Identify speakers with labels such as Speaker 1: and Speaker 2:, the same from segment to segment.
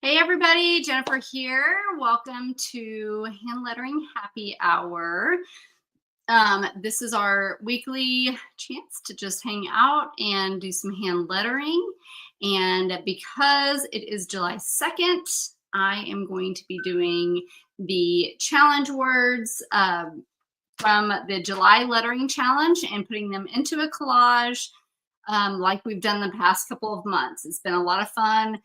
Speaker 1: Hey everybody, Jennifer here. Welcome to Hand Lettering Happy Hour. This is our weekly chance to just hang out and do some hand lettering. And because it is July 2nd, I am going to be doing the challenge words from the July Lettering Challenge and putting them into a collage like we've done the past couple of months. It's been a lot of fun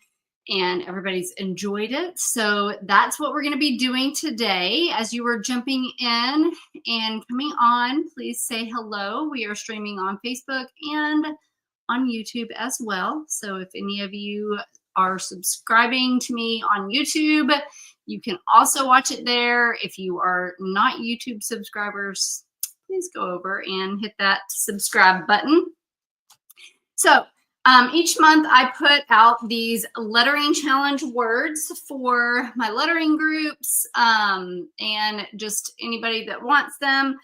Speaker 1: and everybody's enjoyed it. So that's what we're going to be doing today. As you are jumping in and coming on, please say hello. We are streaming on Facebook and on YouTube as well. So if any of you are subscribing to me on YouTube, you can also watch it there. If you are not YouTube subscribers, please go over and hit that subscribe button. So each month I put out these lettering challenge words for my lettering groups and just anybody that wants them.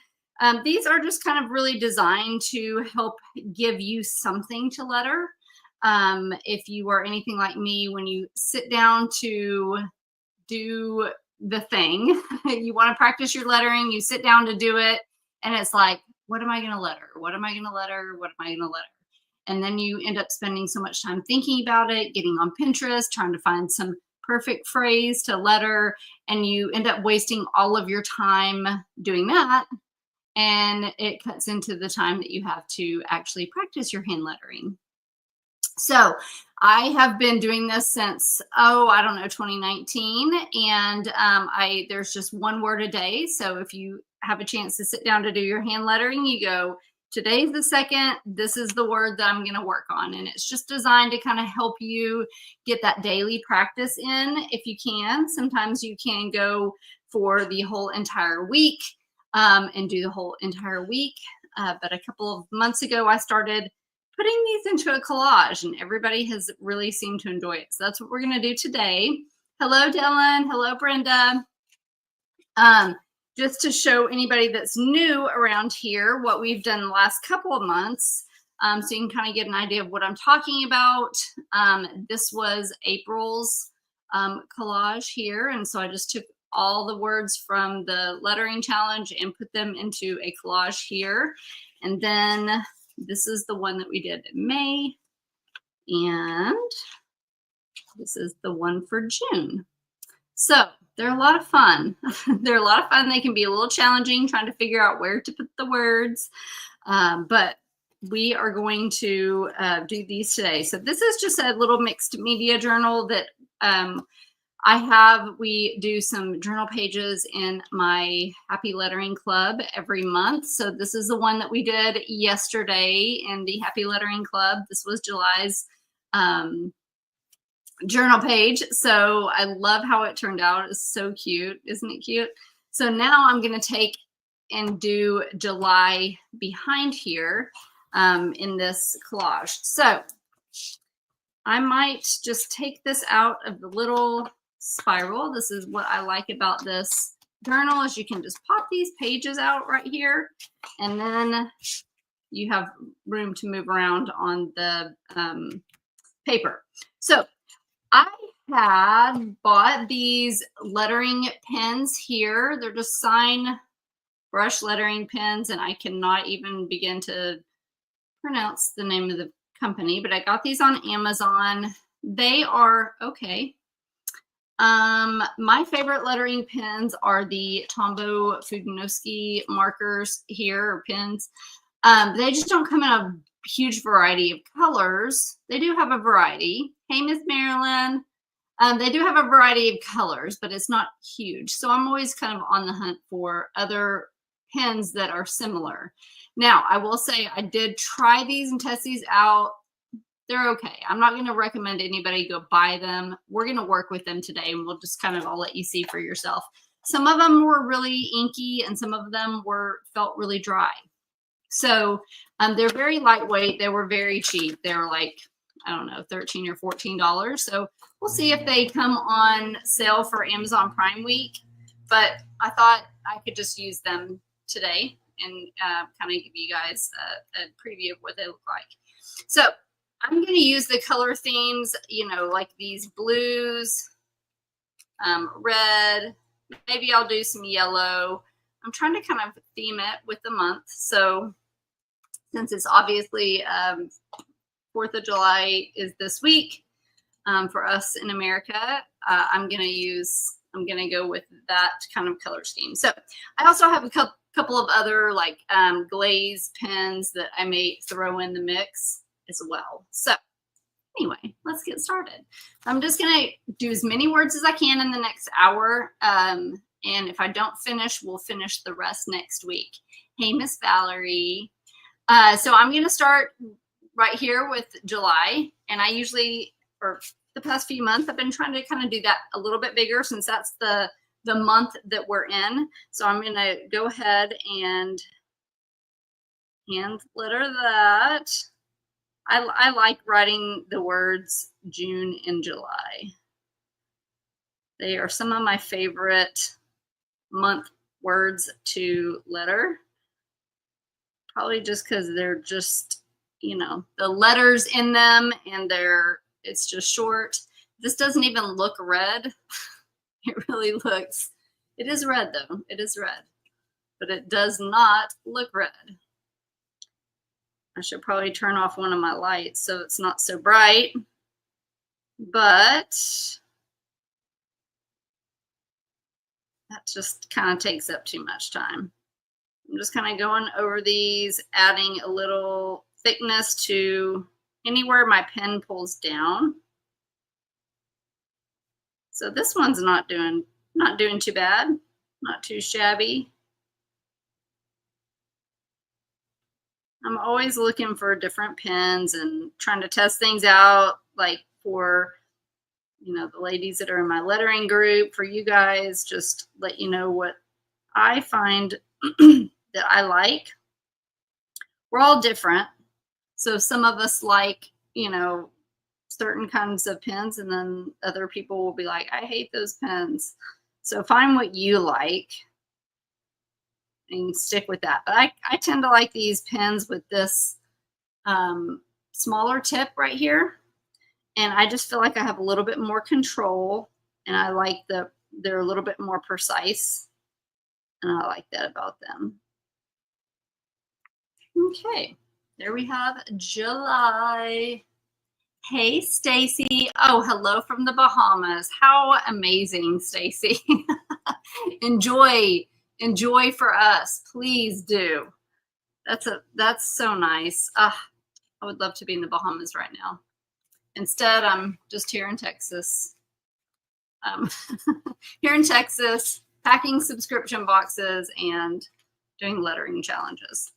Speaker 1: These are just kind of really designed to help give you something to letter. If you are anything like me, when you sit down to do the thing, you want to practice your lettering, you sit down to do it, and it's like, what am I going to letter? What am I going to letter? What am I going to letter? And then you end up spending so much time thinking about it, getting on Pinterest, trying to find some perfect phrase to letter, and you end up wasting all of your time doing that. And it cuts into the time that you have to actually practice your hand lettering. So I have been doing this since, I don't know, 2019. And there's just one word a day. So if you have a chance to sit down to do your hand lettering, you go, today's the 2nd, this is the word that I'm going to work on. And it's just designed to kind of help you get that daily practice in if you can. Sometimes you can go for the whole entire week and do the whole entire week. But a couple of months ago, I started putting these into a collage and everybody has really seemed to enjoy it. So that's what we're going to do today. Hello, Dylan. Hello, Brenda. Just to show anybody that's new around here what we've done the last couple of months, so you can kind of get an idea of what I'm talking about. This was April's collage here, and so I just took all the words from the lettering challenge and put them into a collage here. And then this is the one that we did in May, and this is the one for June. So they're a lot of fun. They're a lot of fun. They can be a little challenging trying to figure out where to put the words, but we are going to do these today. So this is just a little mixed media journal that we do some journal pages in my Happy Lettering Club every month. So this is the one that we did yesterday in the Happy Lettering Club. This was July's journal page. So I love how it turned out. It's so cute. Isn't it cute? So now I'm going to take and do July behind here in this collage. So I might just take this out of the little spiral. This is what I like about this journal is you can just pop these pages out right here, and then you have room to move around on the paper. So I had bought these lettering pens here. They're just sign brush lettering pens, and I cannot even begin to pronounce the name of the company, but I got these on Amazon. They are okay. My favorite lettering pens are the Tombow Fudinowski markers here, or pens. They just don't come in a huge variety of colors. They do have a variety. Hey, Miss Marilyn. They do have a variety of colors, but it's not huge. So I'm always kind of on the hunt for other pens that are similar. Now, I will say I did try these and test these out. They're okay. I'm not going to recommend anybody go buy them. We're going to work with them today, and we'll just kind of, I'll let you see for yourself. Some of them were really inky, and some of them felt really dry. So they're very lightweight. They were very cheap. They were like, I don't know, $13 or $14. So we'll see if they come on sale for Amazon Prime Week. But I thought I could just use them today and kind of give you guys a preview of what they look like. So I'm going to use the color themes, like these blues, red. Maybe I'll do some yellow. I'm trying to kind of theme it with the month. So since it's obviously 4th of July is this week for us in America, I'm going to go with that kind of color scheme. So I also have a couple of other like glaze pens that I may throw in the mix as well. So anyway, let's get started. I'm just going to do as many words as I can in the next hour. And if I don't finish, we'll finish the rest next week. Hey, Miss Valerie. So I'm going to start right here with July. And I usually, for the past few months, I've been trying to kind of do that a little bit bigger since that's the month that we're in. So I'm going to go ahead and hand letter that. I like writing the words June and July. They are some of my favorite month words to letter. Probably just because they're just, you know, the letters in them and it's just short. This doesn't even look red. It really looks, it is red though. It is red, but it does not look red. I should probably turn off one of my lights so it's not so bright, but that just kind of takes up too much time. I'm just kind of going over these, adding a little thickness to anywhere my pen pulls down. So this one's not doing too bad, not too shabby. I'm always looking for different pens and trying to test things out, like for, you know, the ladies that are in my lettering group, for you guys, just let you know what I find that I like. We're all different. So some of us like, you know, certain kinds of pens, and then other people will be like, I hate those pens. So find what you like and stick with that. But I tend to like these pens with this smaller tip right here. And I just feel like I have a little bit more control, and I like they're a little bit more precise, and I like that about them. Okay, there we have July. Hey, Stacy. Oh, hello from the Bahamas. How amazing, Stacy. Enjoy for us. Please do. That's so nice. I would love to be in the Bahamas right now. Instead, I'm just here in Texas. Here in Texas, packing subscription boxes and doing lettering challenges.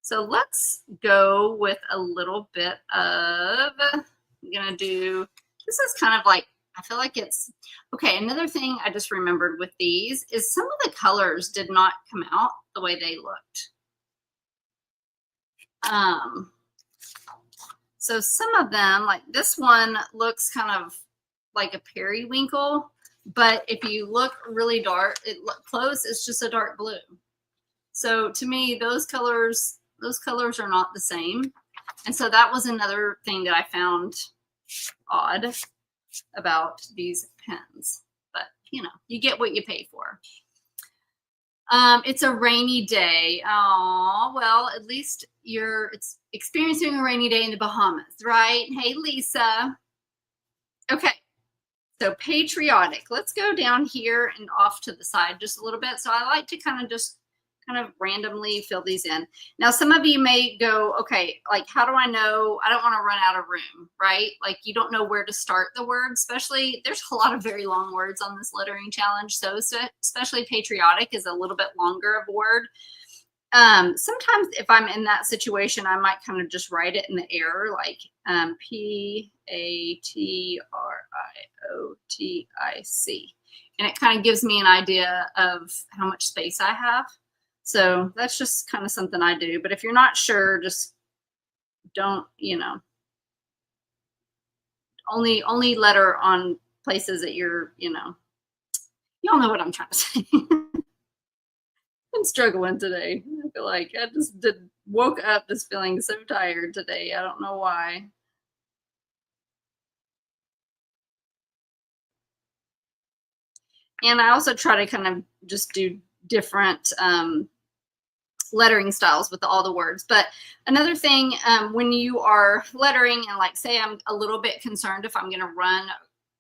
Speaker 1: So let's go with a little bit of, I'm going to do, this is kind of like, I feel like it's, okay, another thing I just remembered with these is some of the colors did not come out the way they looked. So some of them, like this one looks kind of like a periwinkle, but if you look really dark, close, it's just a dark blue. So to me, those colors are not the same. And so that was another thing that I found odd about these pens. But, you know, you get what you pay for. It's a rainy day. Oh, well, at least it's experiencing a rainy day in the Bahamas, right? Hey, Lisa. Okay. So patriotic. Let's go down here and off to the side just a little bit. So I like to kind of randomly fill these in. Now, some of you may go, okay, like, how do I know? I don't want to run out of room, right? Like, you don't know where to start the word, especially there's a lot of very long words on this lettering challenge. So especially patriotic is a little bit longer of a word. Sometimes if I'm in that situation, I might kind of just write it in the air, like Patriotic. And it kind of gives me an idea of how much space I have. So that's just kind of something I do. But if you're not sure, just don't, you know, only letter on places that you're, you know, y'all know what I'm trying to say. I'm struggling today. I feel like I just woke up just feeling so tired today. I don't know why. And I also try to kind of just do different lettering styles with all the words. But another thing, when you are lettering, and like say I'm a little bit concerned if I'm going to run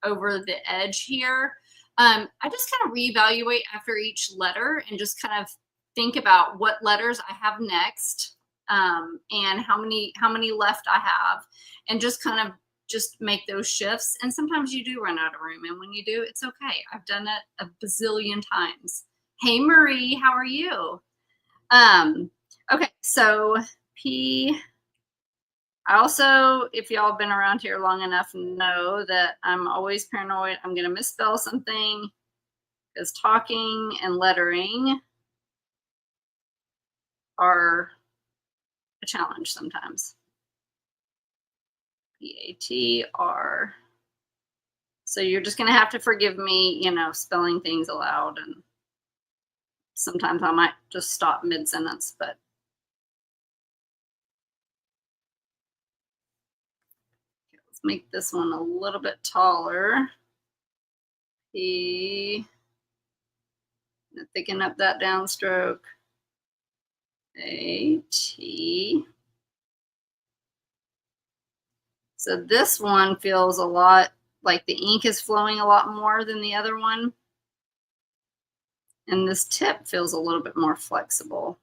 Speaker 1: over the edge here, I just kind of reevaluate after each letter and just kind of think about what letters I have next, and how many left I have, and just kind of just make those shifts. And sometimes you do run out of room, and when you do, it's okay. I've done it a bazillion times. Hey Marie, how are you? Okay, so P. I also, if y'all been around here long enough, know that I'm always paranoid I'm going to misspell something, because talking and lettering are a challenge sometimes. PATR. So you're just going to have to forgive me, spelling things aloud, and sometimes I might just stop mid-sentence, but let's make this one a little bit taller. P. Thicken up that downstroke. A-T. So this one feels a lot like the ink is flowing a lot more than the other one. And this tip feels a little bit more flexible.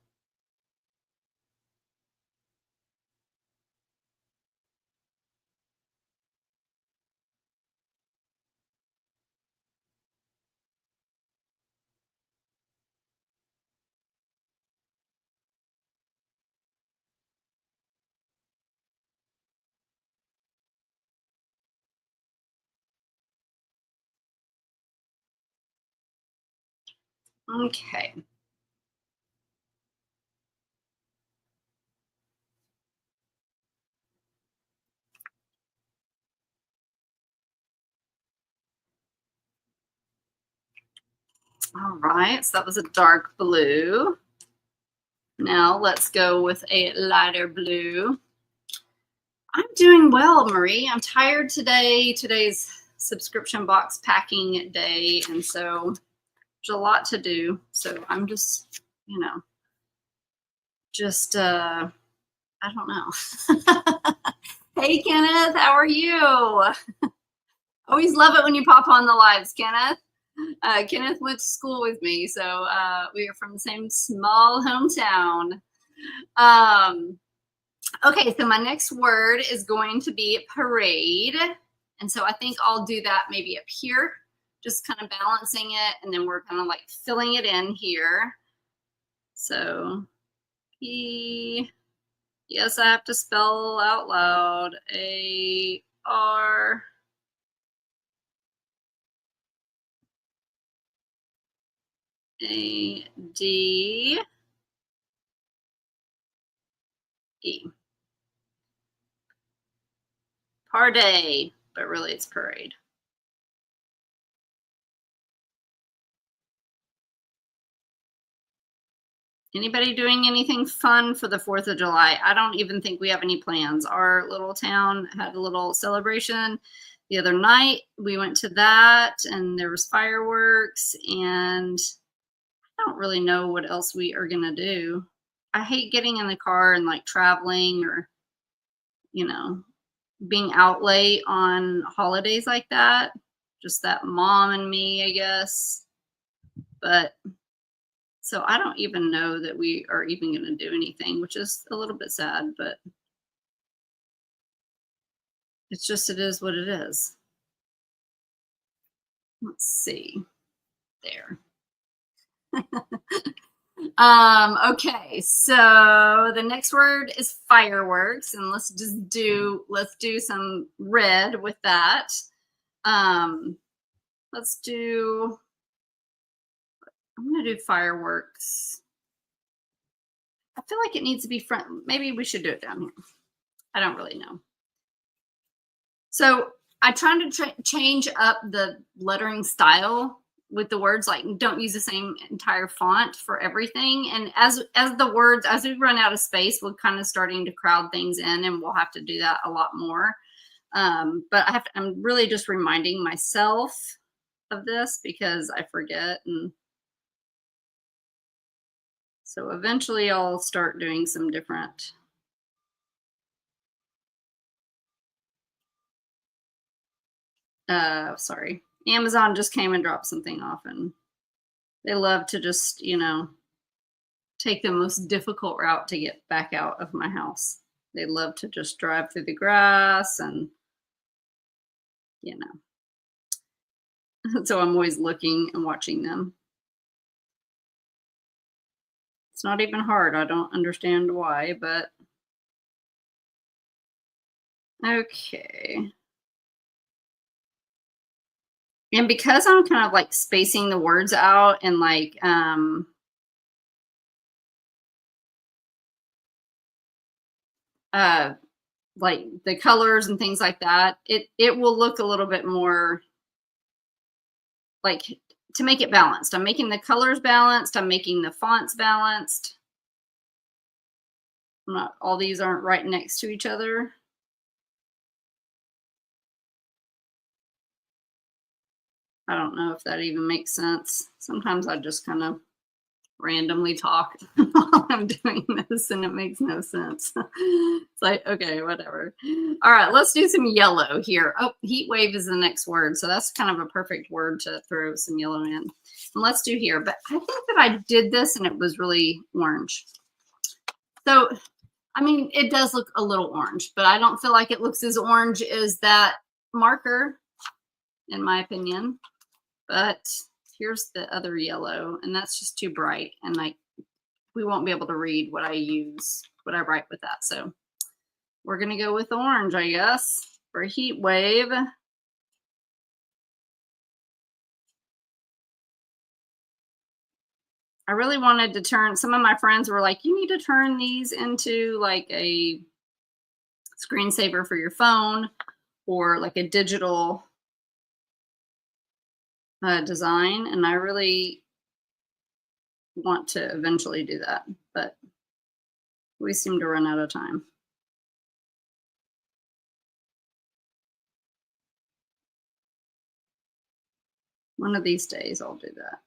Speaker 1: Okay. All right, so that was a dark blue. Now let's go with a lighter blue. I'm doing well, Marie. I'm tired today. Today's subscription box packing day, and so there's a lot to do. So I'm just, I don't know. Hey, Kenneth, how are you? Always love it when you pop on the lives, Kenneth. Kenneth went to school with me, so we are from the same small hometown. Okay, so my next word is going to be parade. And so I think I'll do that maybe up here, just kind of balancing it, and then we're kind of like filling it in here. So P, yes, I have to spell out loud, A-R. A-D. E. Parday, but really it's parade. Anybody doing anything fun for the 4th of July? I don't even think we have any plans. Our little town had a little celebration the other night. We went to that, and there was fireworks, and I don't really know what else we are going to do. I hate getting in the car and like traveling, or, being out late on holidays like that. Just that mom and me, I guess. But so I don't even know that we are even going to do anything, which is a little bit sad, but it is what it is. Let's see there. Okay, so the next word is fireworks, and let's do some red with that. Let's do, I'm gonna do fireworks. I feel like it needs to be front. Maybe we should do it down here. I don't really know. So I tried to change up the lettering style with the words, like don't use the same entire font for everything. And as we run out of space, we're kind of starting to crowd things in, and we'll have to do that a lot more. But I'm really just reminding myself of this because I forget. And so eventually I'll start doing some different. Sorry. Amazon just came and dropped something off, and they love to just, take the most difficult route to get back out of my house. They love to just drive through the grass and, you know. So I'm always looking and watching them. It's not even hard. I don't understand why, but okay. And because I'm kind of like spacing the words out and uh like the colors and things like that, it will look a little bit more like, to make it balanced. I'm making the colors balanced, I'm making the fonts balanced. Not all these aren't right next to each other. I don't know if that even makes sense. Sometimes I just kind of randomly talk while I'm doing this and it makes no sense. It's like, okay, whatever. All right, let's do some yellow here. Oh, heat wave is the next word. So that's kind of a perfect word to throw some yellow in. And let's do here. But I think that I did this and it was really orange. So, I mean, it does look a little orange, but I don't feel like it looks as orange as that marker, in my opinion. But here's the other yellow, and that's just too bright, and we won't be able to read what I use, what I write with that. So we're gonna go with orange, I guess, for heat wave. I really wanted to turn, some of my friends were like, you need to turn these into like a screensaver for your phone or like a digital design. And I really want to eventually do that, but we seem to run out of time. One of these days I'll do that.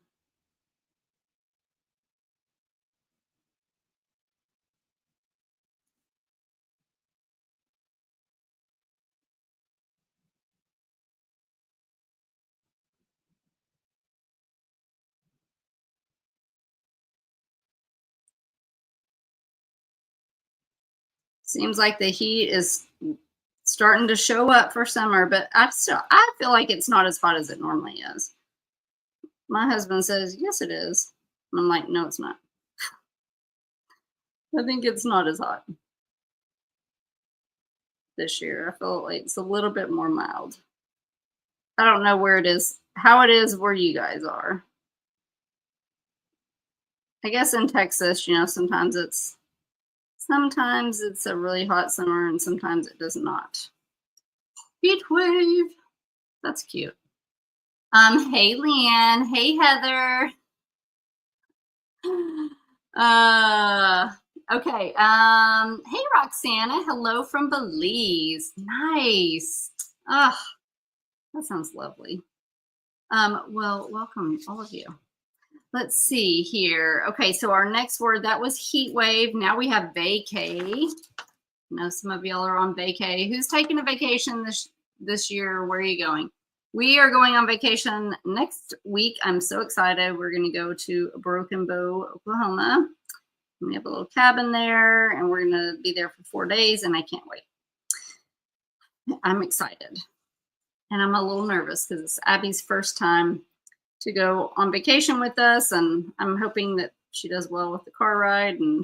Speaker 1: Seems like the heat is starting to show up for summer, but I feel like it's not as hot as it normally is. My husband says, yes, it is. And I'm like, no, it's not. I think it's not as hot this year. I feel like it's a little bit more mild. I don't know where it is, how it is where you guys are. I guess in Texas, sometimes it's a really hot summer and sometimes it does not. Heat wave. That's cute. Hey Leanne. Hey Heather. Uh okay. Hey Roxana. Hello from Belize. Nice. Ah, that sounds lovely. Well, welcome all of you. Let's see here. Okay, so our next word, that was heat wave. Now we have vacay. I know some of y'all are on vacay. Who's taking a vacation this year? Where are you going? We are going on vacation next week. I'm so excited. We're going to go to Broken Bow, Oklahoma. We have a little cabin there, and we're going to be there for 4 days, and I can't wait. I'm excited. And I'm a little nervous because it's Abby's first time to go on vacation with us, and I'm hoping that she does well with the car ride and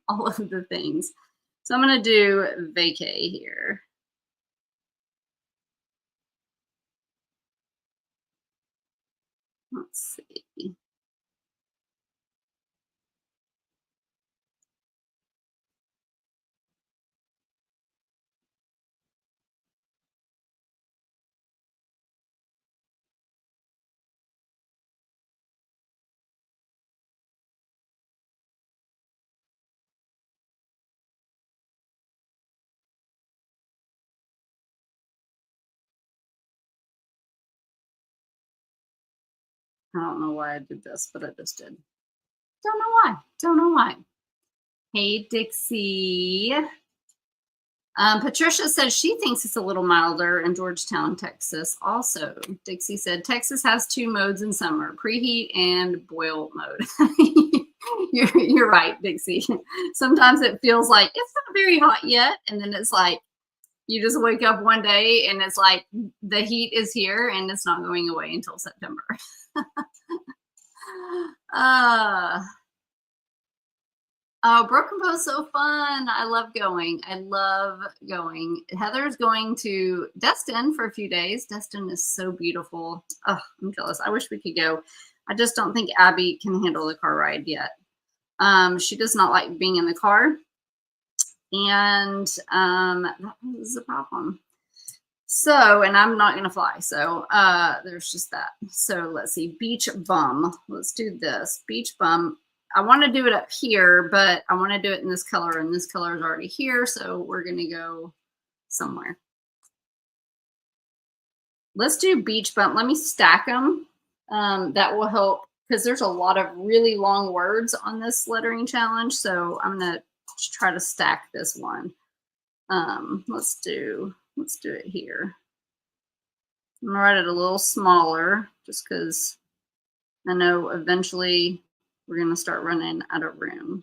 Speaker 1: all of the things. So I'm going to do vacay here. Let's see. I don't know why I did this, but I just did. Don't know why. Don't know why. Hey, Dixie. Patricia says she thinks it's a little milder in Georgetown, Texas. Also, Dixie said Texas has 2 modes in summer: preheat and boil mode. You're right, Dixie. Sometimes it feels like it's not very hot yet, and then it's like you just wake up one day and it's like the heat is here and it's not going away until September. Oh, Broken Bow is so fun. I love going. I love going. Heather's going to Destin for a few days. Destin is so beautiful. Oh, I'm jealous. I wish we could go. I just don't think Abby can handle the car ride yet. She does not like being in the car. And that was a problem. So, and I'm not going to fly. So there's just that. So let's see. Beach bum. Let's do this. Beach bum. I want to do it up here, but I want to do it in this color, and this color is already here. So we're going to go somewhere. Let's do beach bum. Let me stack them. That will help because there's a lot of really long words on this lettering challenge. So I'm going to try to stack this one. Let's do it here. I'm gonna write it a little smaller just because I know eventually we're gonna start running out of room.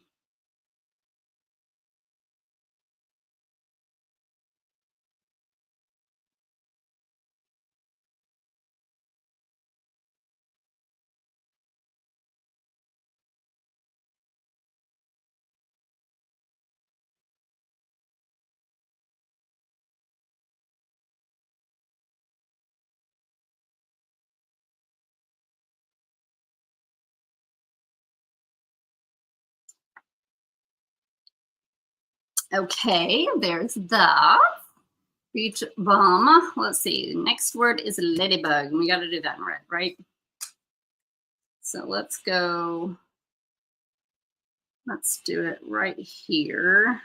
Speaker 1: Okay, there's the beach bum. Let's see. Next word is ladybug. We got to do that in red, right? So let's go. Let's do it right here.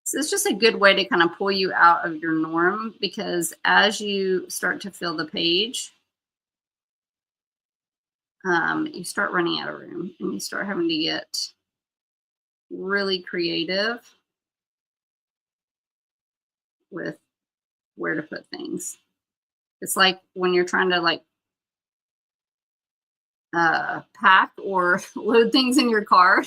Speaker 1: So it's just a good way to kind of pull you out of your norm, because as you start to fill the page, you start running out of room and you start having to get really creative with where to put things. It's like when you're trying to like pack or load things in your car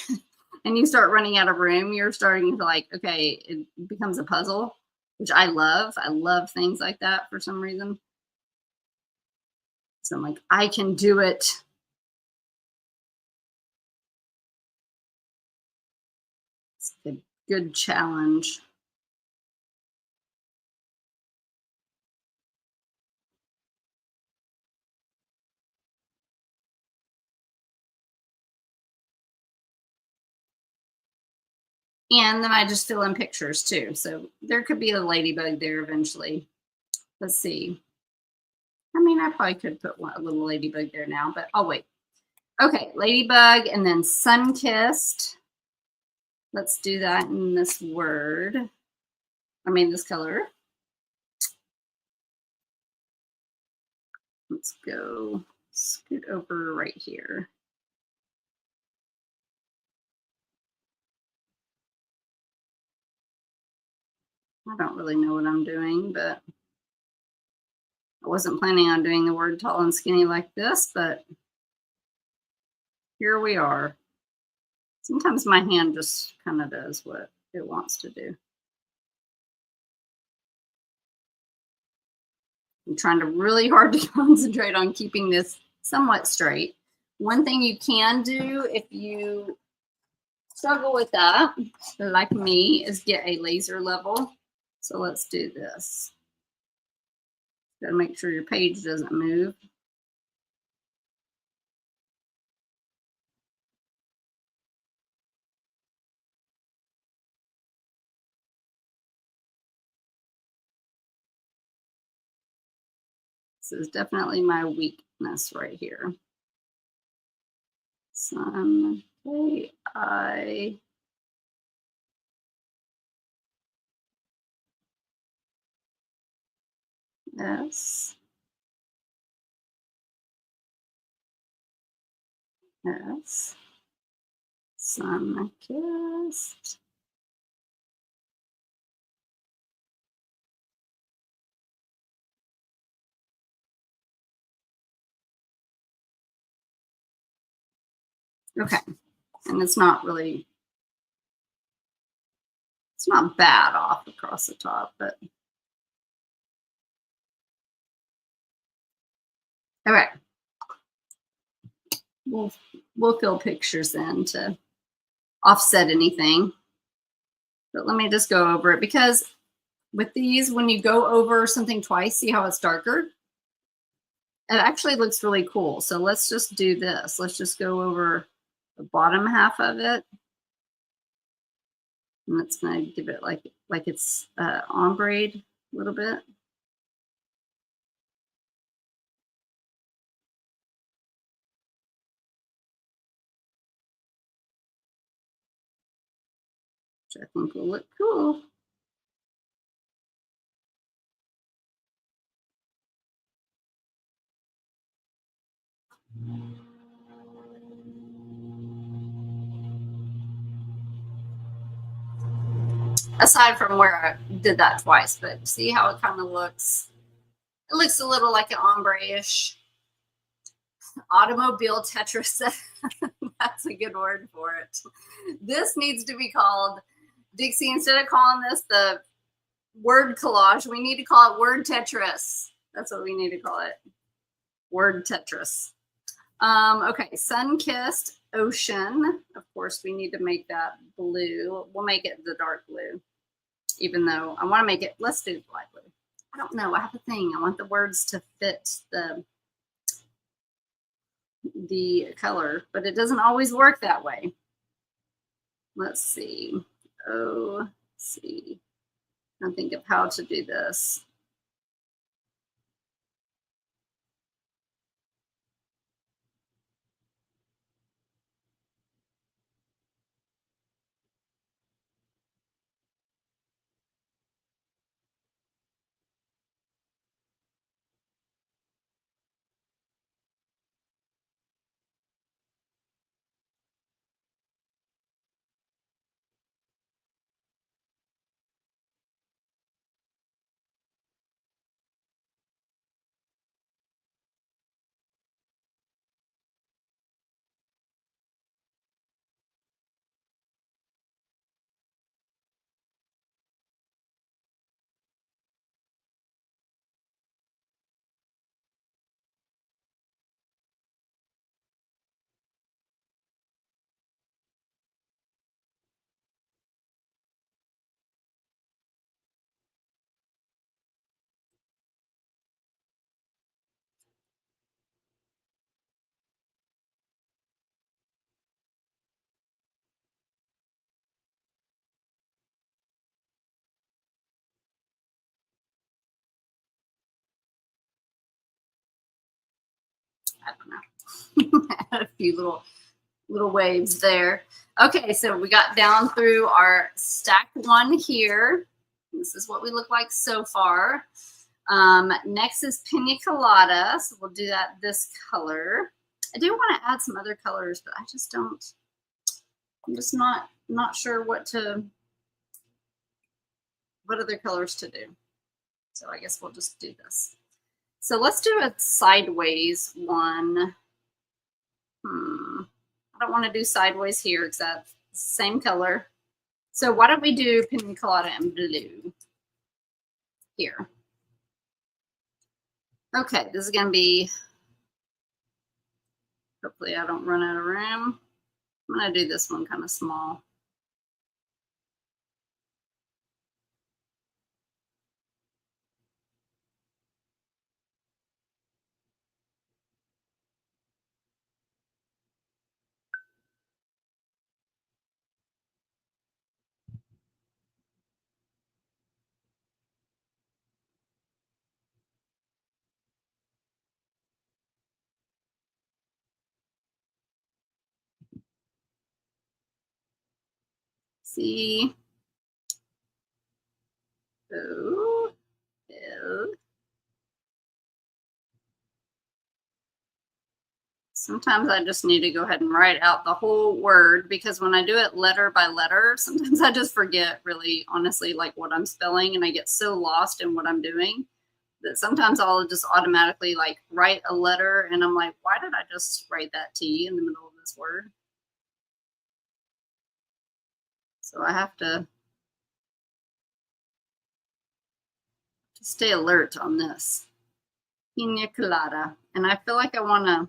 Speaker 1: and you start running out of room, you're starting to like, okay, it becomes a puzzle, which I love. I love things like that for some reason. So I'm like, I can do it. It's a good challenge. And then I just fill in pictures too. So there could be a ladybug there eventually. Let's see. I mean, I probably could put a little ladybug there now, but I'll wait. Okay, ladybug and then sun-kissed. Let's do that in this word. I mean, this color. Let's go scoot over right here. I don't really know what I'm doing, but I wasn't planning on doing the word tall and skinny like this, but here we are. Sometimes my hand just kind of does what it wants to do. I'm trying to really hard to concentrate on keeping this somewhat straight. One thing you can do if you struggle with that, like me, is get a laser level. So let's do this. Got to make sure your page doesn't move. This is definitely my weakness right here. Sun, I. S, S, sun kissed. Okay, and it's not bad off across the top, but all right. We'll fill pictures in to offset anything. But let me just go over it, because with these, when you go over something twice, see how it's darker? It actually looks really cool. So let's just do this. Let's just go over the bottom half of it. And it's going to give it like it's ombre a little bit. Which I think will look cool. Aside from where I did that twice, but see how it kind of looks? It looks a little like an ombre-ish. Automobile Tetris. That's a good word for it. This needs to be called, Dixie, instead of calling this the word collage, we need to call it word Tetris. That's what we need to call it. Word Tetris. Okay, sun-kissed ocean. Of course, we need to make that blue. We'll make it the dark blue, even though I want to make it, let's do light blue. I don't know, I have a thing. I want the words to fit the color, but it doesn't always work that way. Let's see. Oh, see. I think of how to do this. I don't know. A few little waves there. Okay, so we got down through our stack one here. This is what we look like so far. Next is Pina Colada. So we'll do that this color. I do want to add some other colors, but I just don't. I'm just not sure what other colors to do. So I guess we'll just do this. So let's do a sideways one. I don't want to do sideways here because that's the same color. So why don't we do Pina Colada in blue here? Okay, this is going to be, hopefully I don't run out of room. I'm going to do this one kind of small. See? Oh, oh. Sometimes I just need to go ahead and write out the whole word, because when I do it letter by letter, sometimes I just forget, really honestly, like what I'm spelling, and I get so lost in what I'm doing that sometimes I'll just automatically like write a letter and I'm like, why did I just write that T in the middle of this word? So I have to stay alert on this. Pina colada. And I feel like I want to,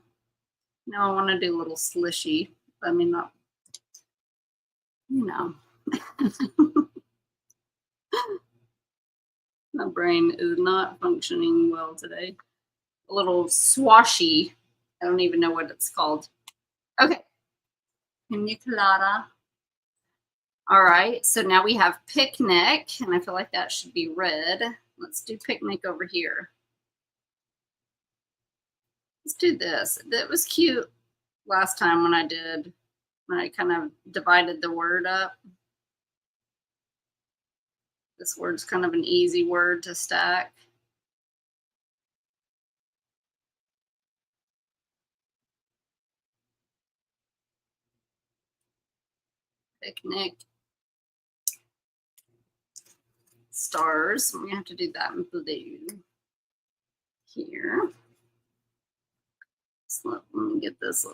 Speaker 1: I want to do a little slishy. I mean, not, you know. My brain is not functioning well today. A little swashy. I don't even know what it's called. Okay. Pina colada. All right. So now we have picnic, and I feel like that should be red. Let's do picnic over here. Let's do this. That was cute last time when I kind of divided the word up. This word's kind of an easy word to stack. Picnic. Stars. We're gonna have to do that in blue here. So let me get this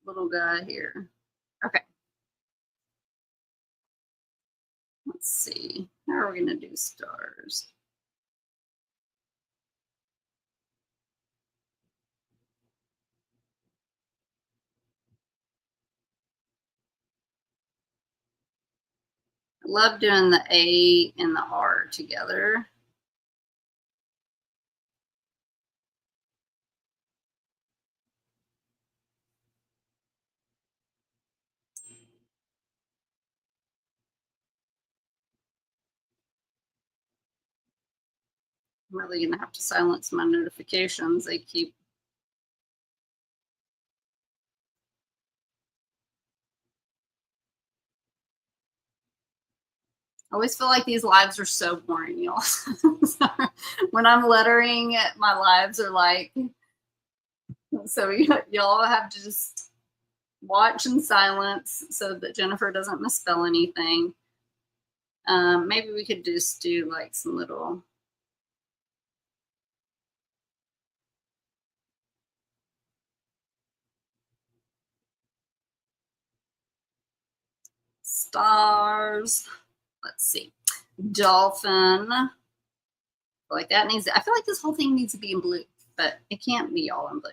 Speaker 1: little guy here. Okay. Let's see. How are we gonna do stars? I love doing the A and the R together. I'm really gonna have to silence my notifications. They keep. I always feel like these lives are so boring, y'all. When I'm lettering, my lives are like, so y'all have to just watch in silence so that Jennifer doesn't misspell anything. Maybe we could just do like some little stars. Let's see. Dolphin. Like that needs, I feel like this whole thing needs to be in blue, but it can't be all in blue.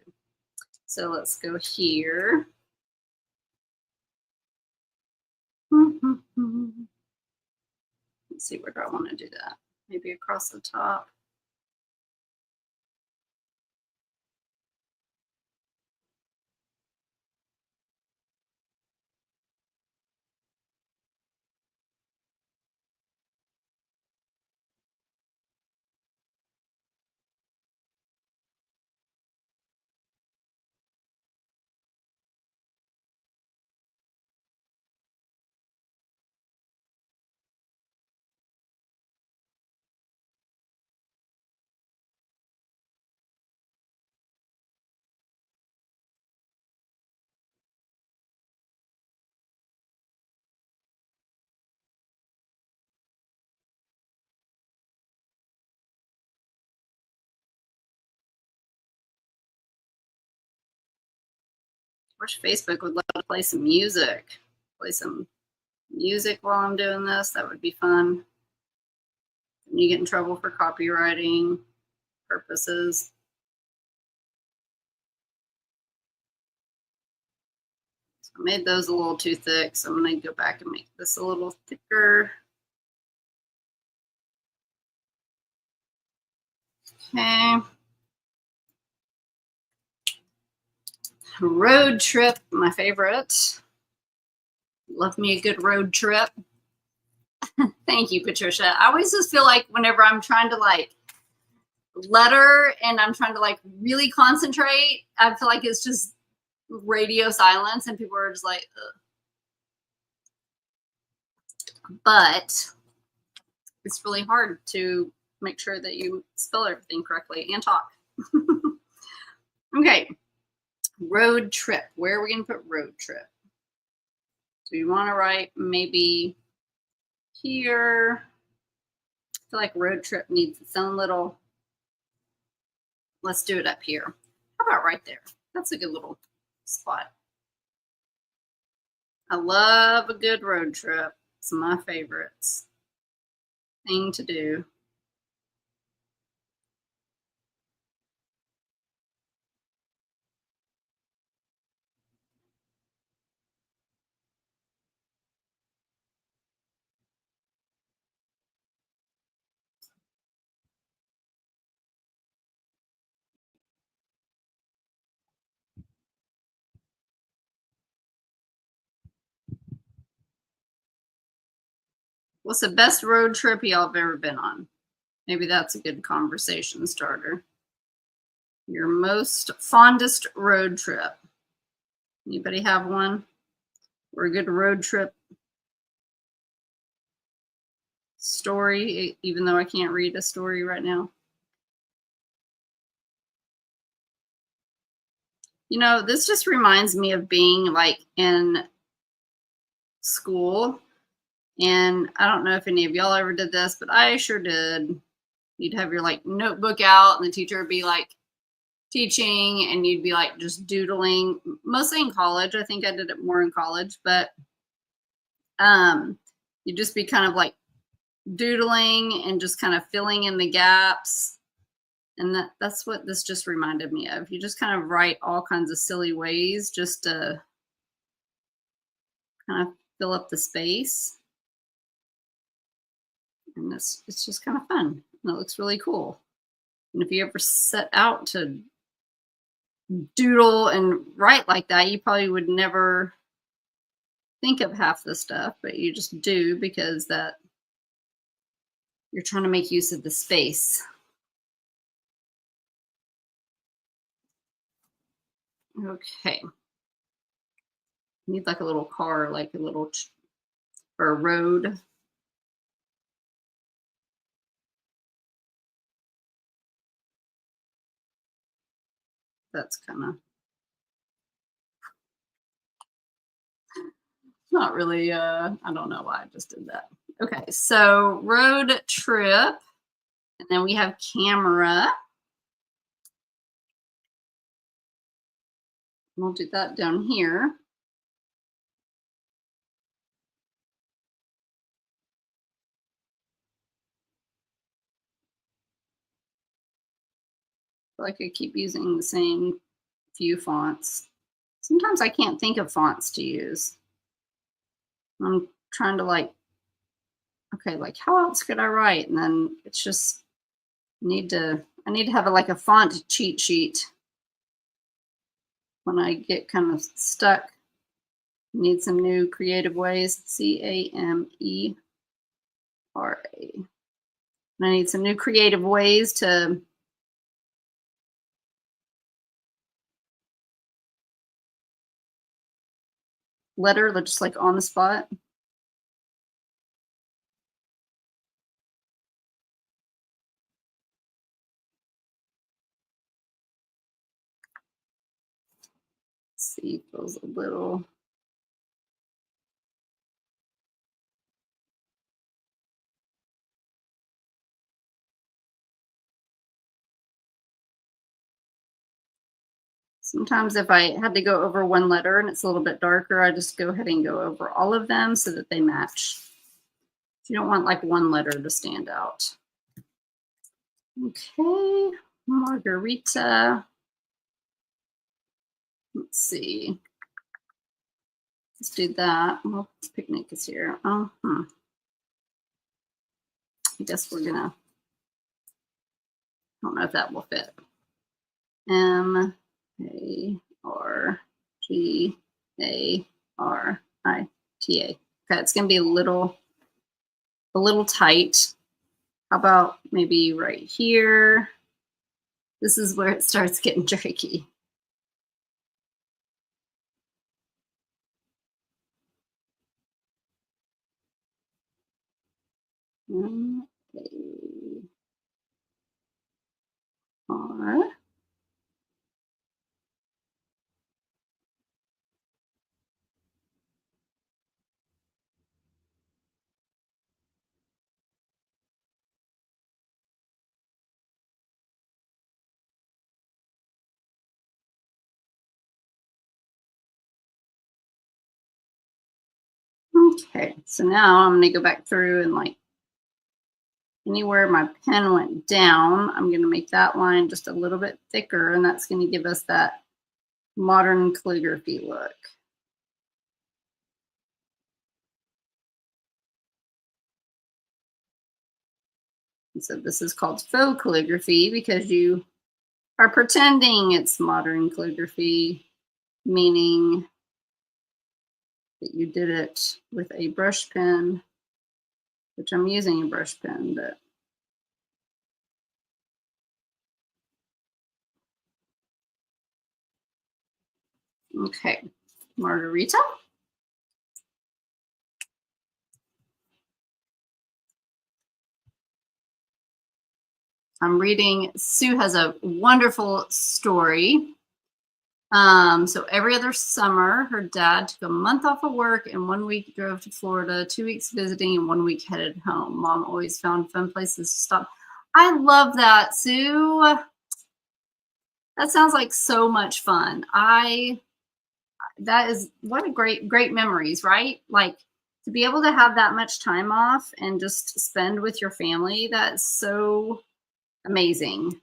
Speaker 1: So let's go here. Let's see, where do I want to do that? Maybe across the top. Wish Facebook would let us play some music. Play some music while I'm doing this. That would be fun. And you get in trouble for copywriting purposes. So I made those a little too thick, so I'm going to go back and make this a little thicker. Okay. Road trip, my favorite. Love me a good road trip. Thank you, Patricia. I always just feel like whenever I'm trying to like letter and I'm trying to like really concentrate, I feel like it's just radio silence and people are just like, ugh. But it's really hard to make sure that you spell everything correctly and talk. Okay. Road trip. Where are we going to put road trip? So you want to write maybe here. I feel like road trip needs its own little. Let's do it up here. How about right there? That's a good little spot. I love a good road trip. It's my favorites thing to do. What's the best road trip y'all have ever been on? Maybe that's a good conversation starter. Your most fondest road trip. Anybody have one? Or a good road trip story, even though I can't read a story right now? You know, this just reminds me of being like in school. And I don't know if any of y'all ever did this, but I sure did. You'd have your like notebook out, and the teacher would be like teaching, and you'd be like just doodling. Mostly in college. I think I did it more in college, but you'd just be kind of like doodling and just kind of filling in the gaps. And that's what this just reminded me of. You just kind of write all kinds of silly ways just to kind of fill up the space. And it's just kind of fun. And it looks really cool. And if you ever set out to doodle and write like that, you probably would never think of half the stuff, but you just do because that you're trying to make use of the space. Okay. Need like a little car, like a little or a road. That's kind of not really I don't know why I just did that. Okay, so road trip, and then we have camera. We'll do that down here. I feel like I keep using the same few fonts. Sometimes I can't think of fonts to use. I'm trying to like, okay, like how else could I write? And then it's just I need to have like a font cheat sheet when I get kind of stuck. Need some new creative ways. CAMERA. And I need some new creative ways to letter, just like on the spot. Let's see, feels a little. Sometimes if I had to go over one letter and it's a little bit darker, I just go ahead and go over all of them so that they match. You don't want like one letter to stand out. Okay, margarita. Let's see. Let's do that. Well, picnic is here. I guess we're gonna. I don't know if that will fit. MARGARITA. Okay, it's gonna be a little tight. How about maybe right here? This is where it starts getting tricky. MAR. Okay, so now I'm gonna go back through and like anywhere my pen went down, I'm gonna make that line just a little bit thicker, and that's gonna give us that modern calligraphy look. And so this is called faux calligraphy because you are pretending it's modern calligraphy, meaning that you did it with a brush pen, which I'm using a brush pen, but okay. Margarita. I'm reading, Sue has a wonderful story. So every other summer, her dad took a month off of work and 1 week drove to Florida, 2 weeks visiting, and 1 week headed home. Mom always found fun places to stop. I love that, Sue. That sounds like so much fun. That is what a great memories, right? Like to be able to have that much time off and just spend with your family, that's so amazing.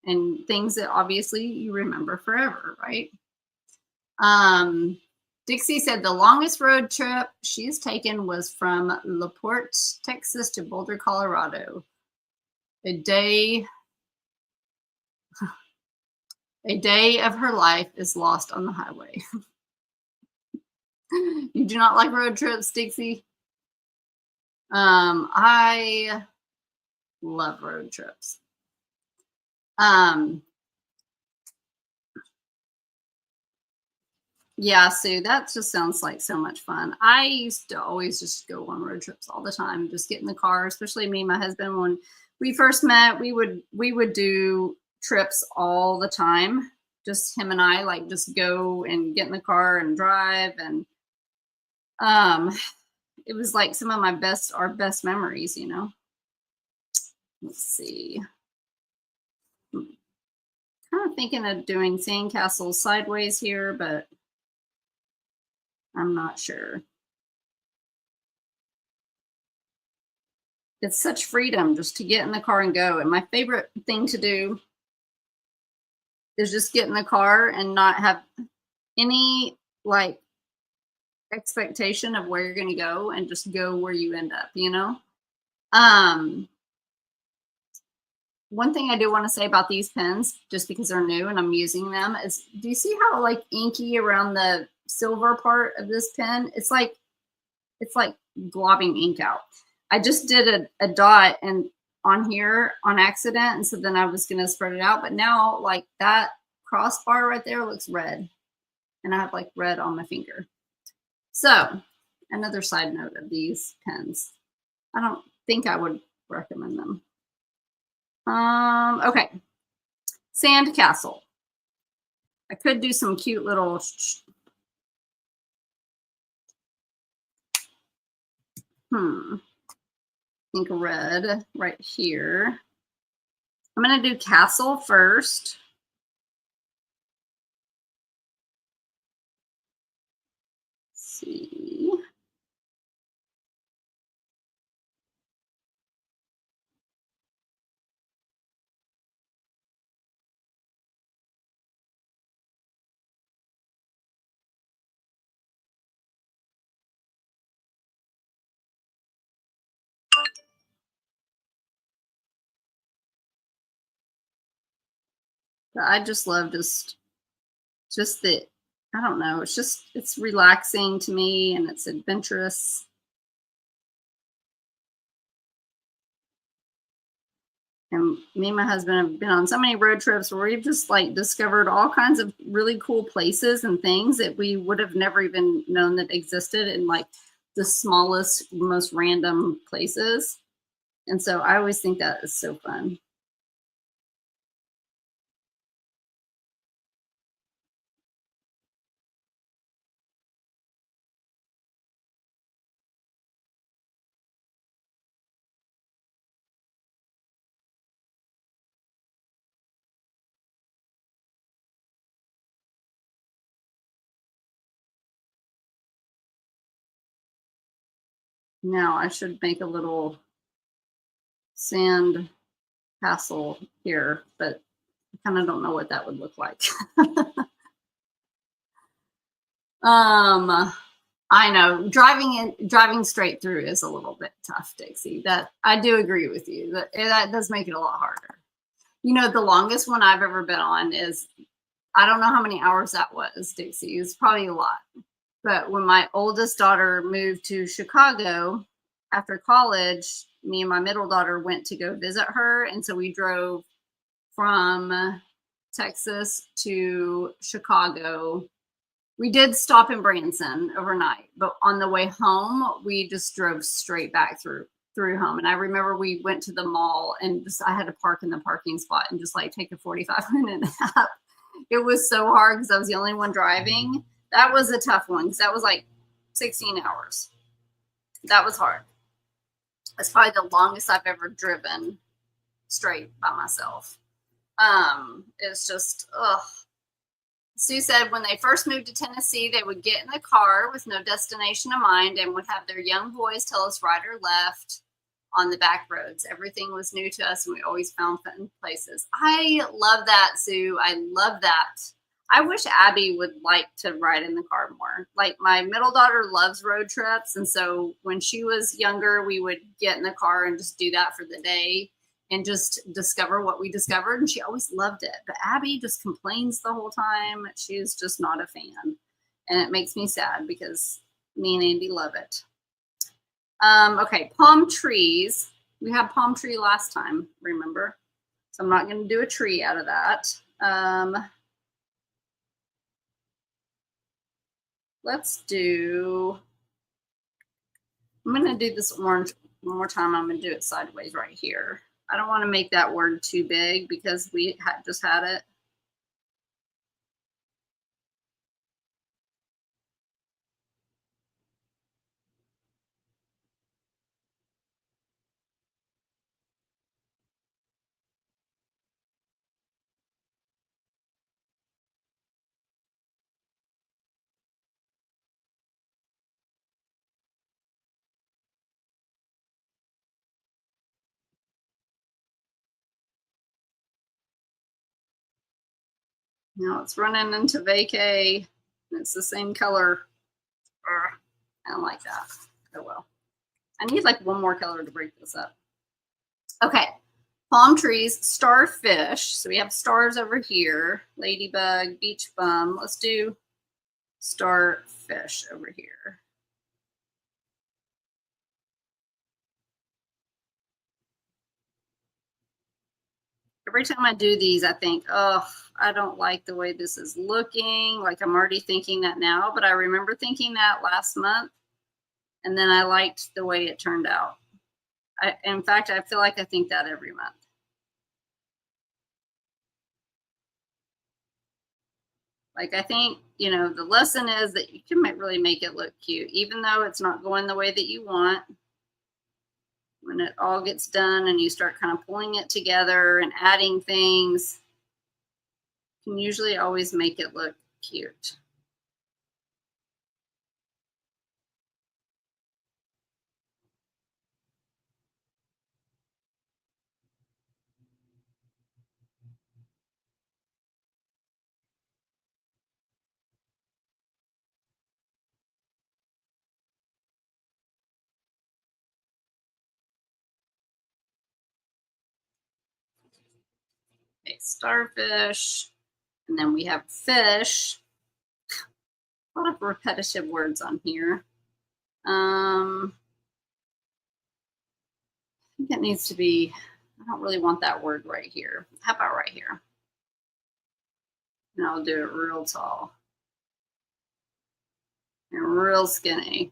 Speaker 1: And things that obviously you remember forever, right? Dixie said the longest road trip she's taken was from LaPorte, Texas to Boulder, Colorado. A day of her life is lost on the highway. You do not like road trips, Dixie? I love road trips. Yeah, Sue, that just sounds like so much fun. I used to always just go on road trips all the time, just get in the car, especially me and my husband. When we first met, we would do trips all the time. Just him and I, like just go and get in the car and drive. And um it was like some of our best memories, you know. Let's see. Kind of thinking of doing sandcastles sideways here, but I'm not sure. It's such freedom just to get in the car and go. And my favorite thing to do is just get in the car and not have any like expectation of where you're going to go and just go where you end up, you know? Um, One thing I do want to say about these pens, just because they're new and I'm using them, is do you see how like inky around the silver part of this pen? It's like globbing ink out. I just did a dot and on here on accident, and so then I was gonna spread it out, but now like that crossbar right there looks red, and I have like red on my finger. So another side note of these pens, I don't think I would recommend them. Okay, Sandcastle. I could do some cute little think red right here. I'm gonna do castle first. Let's see. I just love just the I don't know, it's relaxing to me and it's adventurous. And me and my husband have been on so many road trips where we've just like discovered all kinds of really cool places and things that we would have never even known that existed in like the smallest, most random places. And so I always think that is so fun. Now I should make a little sand castle here, but I kind of don't know what that would look like. I know driving straight through is a little bit tough, Dixie. That I do agree with you. That does make it a lot harder. You know, the longest one I've ever been on is, I don't know how many hours that was, Dixie. It's probably a lot. But when my oldest daughter moved to Chicago after college, me and my middle daughter went to go visit her. And so we drove from Texas to Chicago. We did stop in Branson overnight, but on the way home, we just drove straight back through home. And I remember we went to the mall and I had to park in the parking spot and just like take a 45-minute nap. It was so hard because I was the only one driving. That was a tough one because that was like 16 hours. That was hard. That's probably the longest I've ever driven straight by myself. It's just, ugh. Sue said when they first moved to Tennessee, they would get in the car with no destination in mind and would have their young boys tell us right or left on the back roads. Everything was new to us and we always found fun places. I love that, Sue. I love that. I wish Abby would like to ride in the car more. Like my middle daughter loves road trips. And so when she was younger, we would get in the car and just do that for the day and just discover what we discovered. And she always loved it. But Abby just complains the whole time. She's just not a fan. And it makes me sad because me and Andy love it. Okay, palm trees. We had palm tree last time, remember? So I'm not going to do a tree out of that. Let's do, I'm going to do this orange one more time. I'm going to do it sideways right here. I don't want to make that word too big because we just had it. Now it's running into vacay. It's the same color. I don't like that. Oh well. I need like one more color to break this up. Okay. Palm trees, starfish. So we have stars over here. Ladybug, beach bum. Let's do starfish over here. Every time I do these, I think, oh, I don't like the way this is looking. Like I'm already thinking that now, but I remember thinking that last month. And then I liked the way it turned out. In fact, I feel like I think that every month. Like I think, you know, the lesson is that you can really make it look cute, even though it's not going the way that you want. When it all gets done and you start kind of pulling it together and adding things, you can usually always make it look cute. Okay, starfish. And then we have fish. A lot of repetitive words on here. I think it needs to be, I don't really want that word right here. How about right here? And I'll do it real tall and real skinny.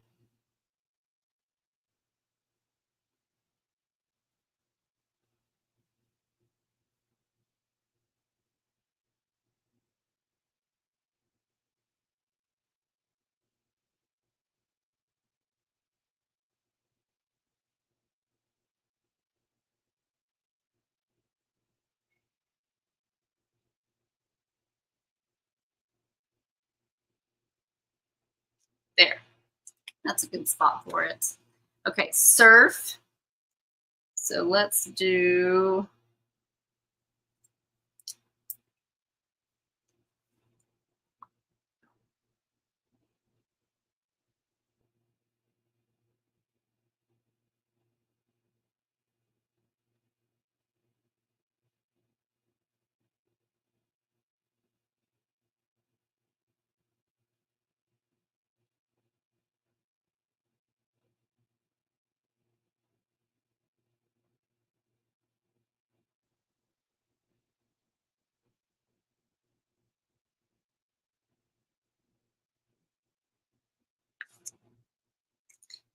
Speaker 1: There. That's a good spot for it. Okay, surf. So let's do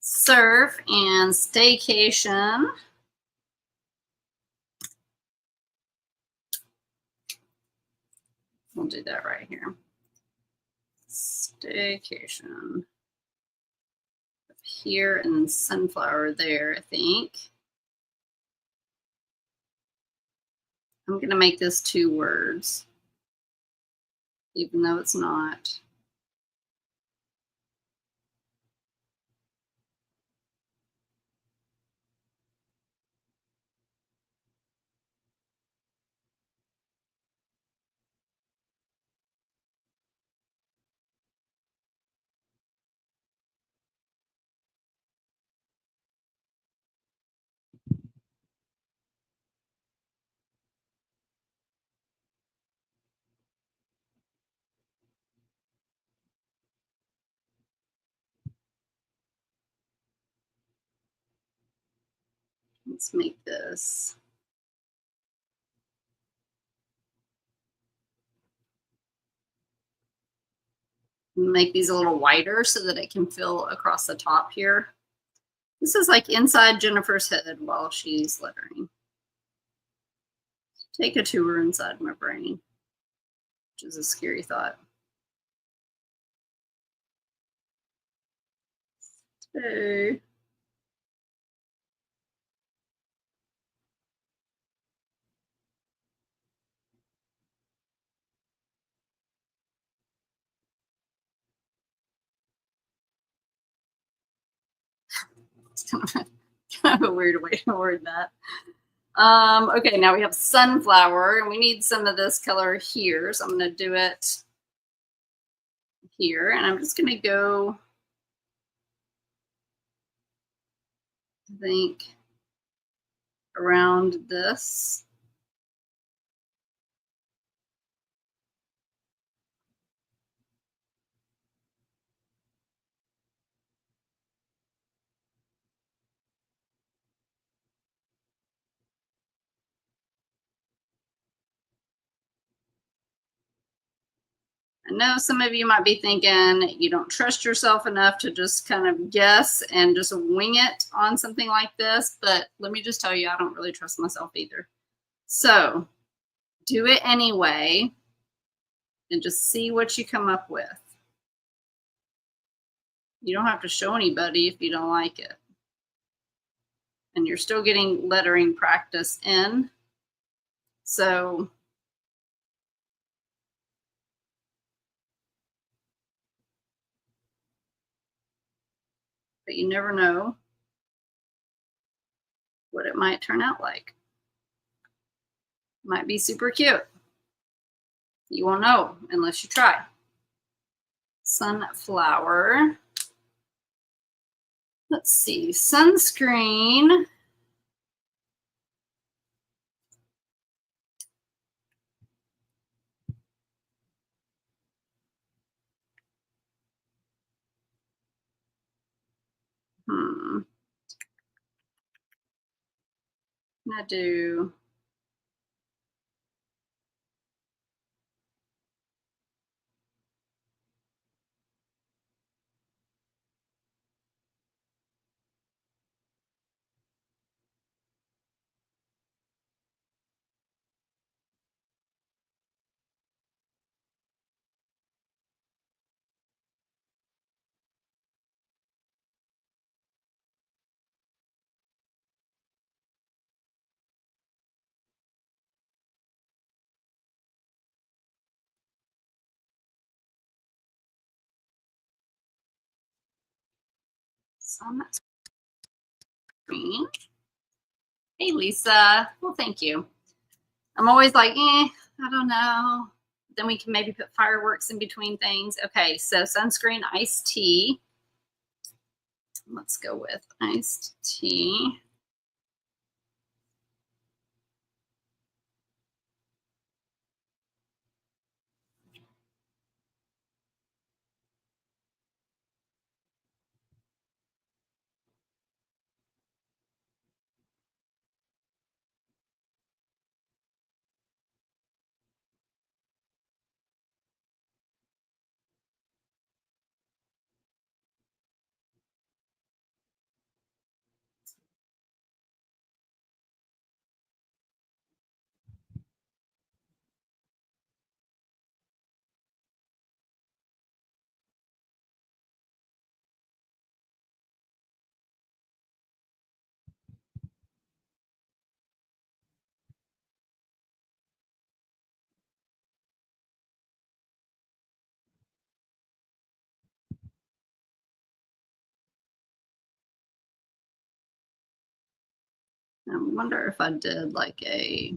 Speaker 1: surf and staycation. We'll do that right here. Staycation. Up here and sunflower there, I think. I'm going to make this 2 words, even though it's not. Let's make this. Make these a little wider so that it can fill across the top here. This is like inside Jennifer's head while she's lettering. Take a tour inside my brain, which is a scary thought. So, it's kind of a weird way to word that. Okay, now we have sunflower, and we need some of this color here. So I'm going to do it here, and I'm just going to go, I think, around this. I know some of you might be thinking you don't trust yourself enough to just kind of guess and just wing it on something like this, but let me just tell you, I don't really trust myself either. So do it anyway and just see what you come up with. You don't have to show anybody if you don't like it. And you're still getting lettering practice in. So but you never know what it might turn out like. Might be super cute. You won't know unless you try. Sunflower. Let's see, sunscreen. I'm gonna do sun screen. Hey, Lisa. Well, thank you. I'm always like, I don't know. Then we can maybe put fireworks in between things. Okay, so sunscreen, iced tea. Let's go with iced tea. I wonder if I did like a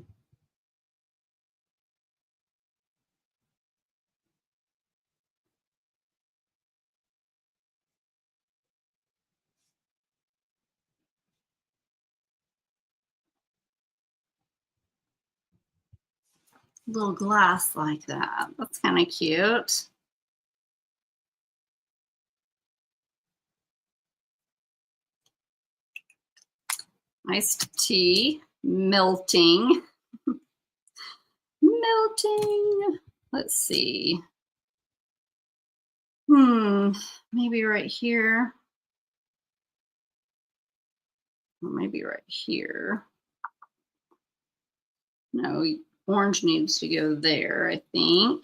Speaker 1: little glass like that. That's kind of cute. Iced tea, melting. Melting. Let's see. Maybe right here. Or maybe right here. No, orange needs to go there, I think.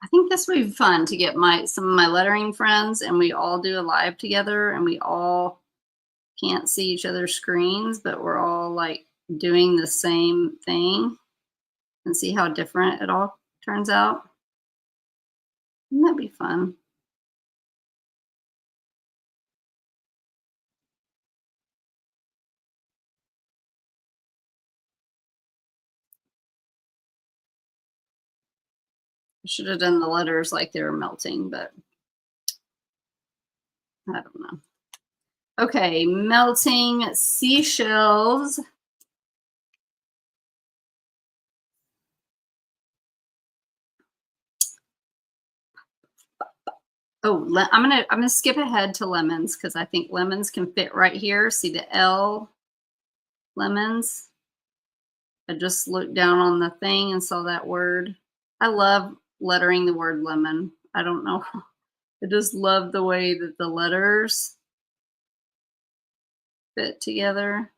Speaker 1: I think this would be fun to get some of my lettering friends and we all do a live together and we all can't see each other's screens, but we're all like doing the same thing and see how different it all turns out. Wouldn't that be fun? I should have done the letters like they were melting, but I don't know. Okay, melting seashells. Oh, I'm gonna skip ahead to lemons because I think lemons can fit right here. See the L lemons. I just looked down on the thing and saw that word. I love lettering the word lemon. I don't know. I just love the way that the letters fit together.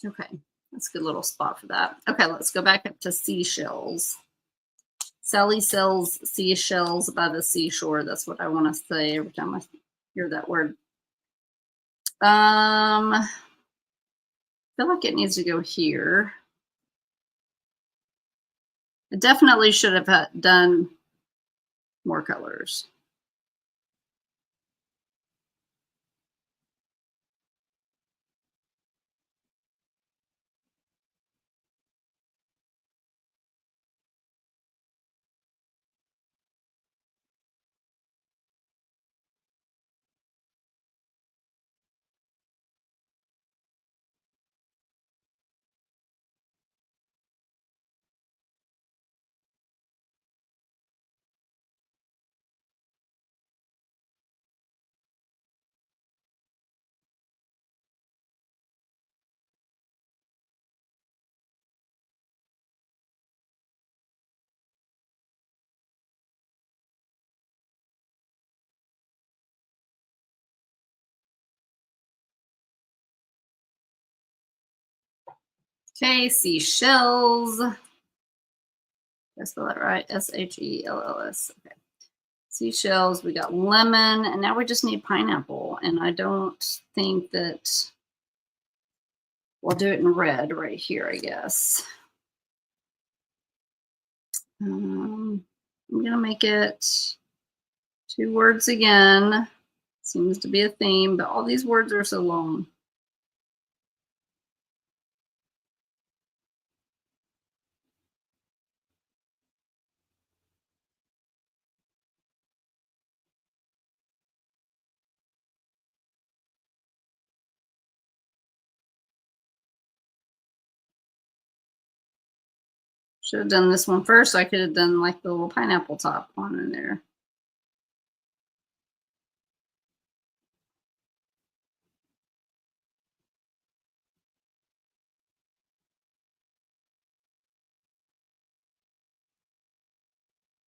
Speaker 1: Okay, that's a good little spot for that. Okay, let's go back up to seashells. Sally sells seashells by the seashore. That's what I want to say every time I hear that word. I feel like it needs to go here. I definitely should have done more colors. Okay, seashells. Did I spell that right? S-H-E-L-L-S. Okay. Seashells. We got lemon, and now we just need pineapple. And I don't think that we'll do it in red right here, I guess. I'm gonna make it 2 words again. Seems to be a theme, but all these words are so long. Should have done this one first. I could have done like the little pineapple top one in there.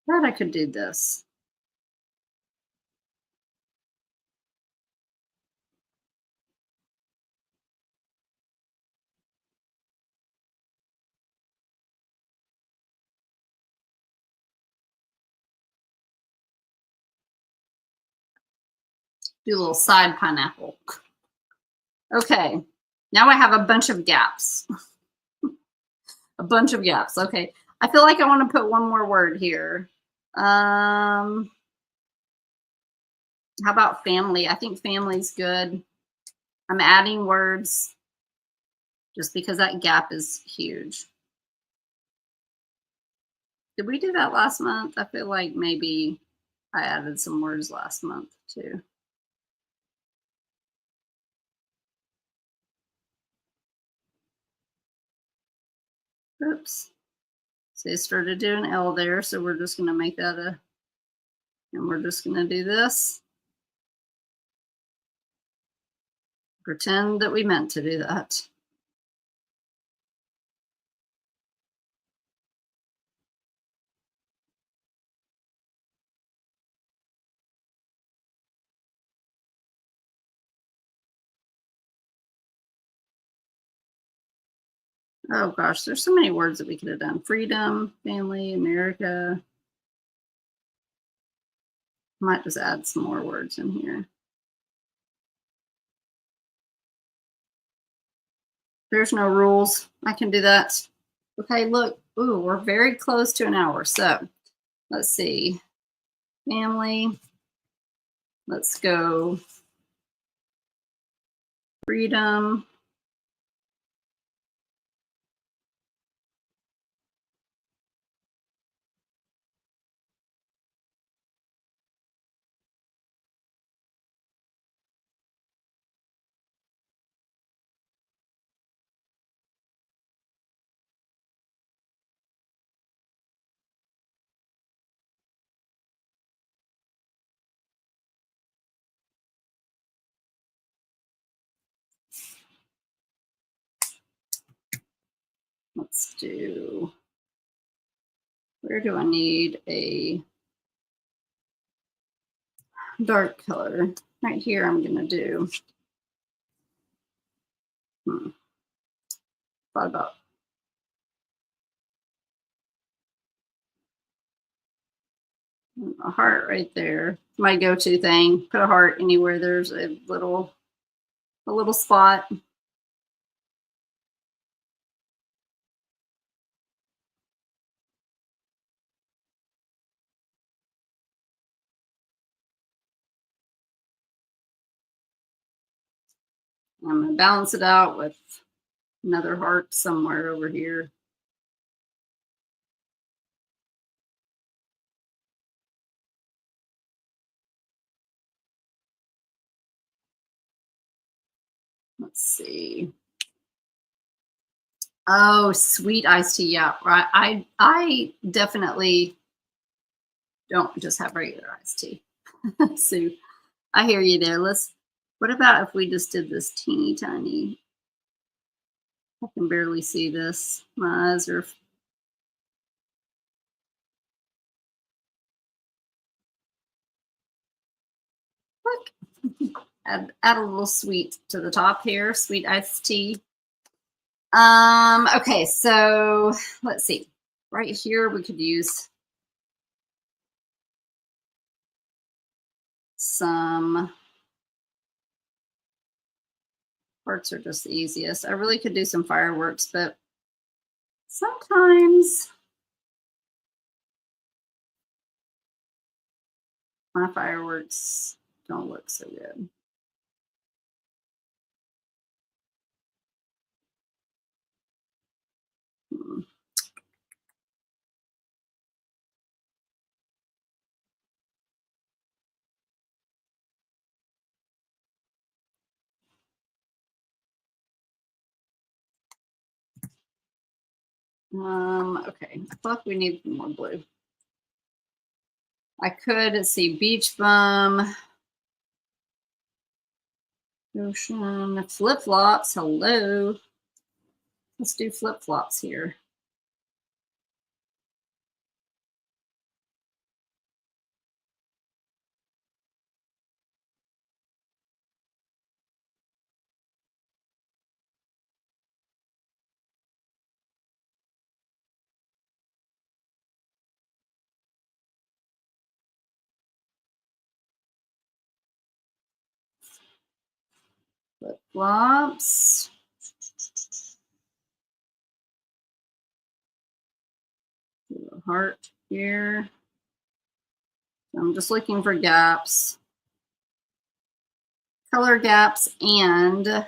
Speaker 1: Thought I could do this. Do a little side pineapple. Okay, now I have a bunch of gaps. A bunch of gaps. Okay, I feel like I want to put one more word here. How about family? I think family's good. I'm adding words just because that gap is huge. Did we do that last month? I feel like maybe I added some words last month too. Oops. So it started doing L there, so we're just going to make that a, and we're just going to do this. Pretend that we meant to do that. Oh gosh, there's so many words that we could have done. Freedom, family, America. Might just add some more words in here. There's no rules. I can do that. Okay, look. Ooh, we're very close to an hour. So let's see. Family. Let's go. Freedom. Let's do, where do I need a dark color? Right here, I'm going to do, thought about a heart right there. My go-to thing. Put a heart anywhere there's a little spot. I'm going to balance it out with another heart somewhere over here. Let's see. Oh, sweet iced tea. Yeah, right. I definitely don't just have regular iced tea. So I hear you there. What about if we just did this teeny tiny? I can barely see this. My eyes are. Look. Add a little sweet to the top here. Sweet iced tea. Okay, so let's see. Right here, we could use some hearts are just the easiest. I really could do some fireworks, but sometimes my fireworks don't look so good. Hmm. Okay, I thought we needed more blue. I could see beach bum, ocean, flip flops. Hello. Let's do flip flops here. Flip flops. Do a heart here. I'm just looking for gaps, color gaps, and